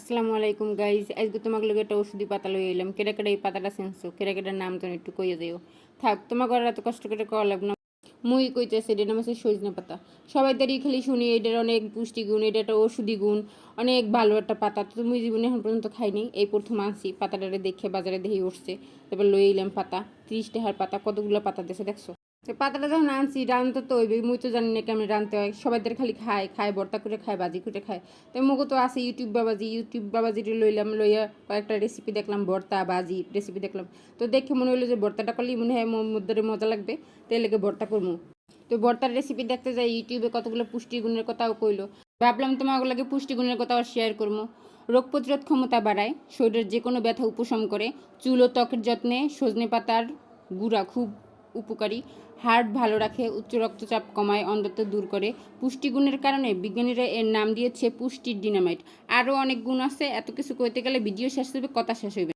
আসসালামু আলাইকুম গাইজ, আজকে তোমাকে লগে একটা ওষুধি পাতা লই এলাম। কেডা কেডা এই পাতাটা চিনছো? কেডা কেডার নাম তুমি একটু কইয়া দিও। থাক, তোমার ঘরে এত কষ্ট করে কওয়া লাগবে না। মুই কইতেছি এটার নাম হচ্ছে সজনে পাতা। সবাই দাঁড়িয়ে খালি শুনি এটার অনেক পুষ্টিগুণ, এটা একটা ওষুধি গুণ, অনেক ভালো একটা পাতা। তো মুই জীবনে এখন পর্যন্ত খাইনি, এই প্রথম আনছি। পাতাটারে দেখে বাজারে দেখি উঠছে, তারপর লই এলাম পাতা। 30 টাকার পাতা, কতগুলো পাতা দিয়েছে দেখছো? তো পাতাটা যখন আনছি রানতে তো ওই মুই তো জানি না কেমন রানতে হয়। সবাইদের খালি খায় খায়, ভর্তা করে খায়, ভাজি করে খায়। তো মুগো তো আছে ইউটিউব বাবাজিটা লইলাম, লইয়া কয়েকটা রেসিপি দেখলাম, ভর্তা ভাজি রেসিপি দেখলাম। তো দেখে মনে হলো যে ভর্তাটা করলেই মনে হয় মধ্যে মজা লাগবে, তাই লেগে ভর্তা করবো। তো ভর্তার রেসিপি দেখতে যাই ইউটিউবে কতগুলো পুষ্টিগুণের কথাও কইলো। ভাবলাম তোমাগুলোকে পুষ্টিগুণের কথাও শেয়ার করবো। রোগ প্রতিরোধ ক্ষমতা বাড়ায়, শরীরের যে কোনো ব্যথা উপশম করে, চুল ও ত্বকের যত্নে সজনে পাতার গুঁড়া খুব উপকারী। হার্ট ভালো রাখে, উচ্চ রক্তচাপ কমায়, অন্ধত্ব দূর করে। পুষ্টিগুণের কারণে বিজ্ঞানীরা এর নাম দিয়েছে পুষ্টির ডিনামাইট। আরও অনেক গুণ আছে, এত কিছু কইতে গেলে ভিডিও শেষ হবে, কথা শেষ হইবে।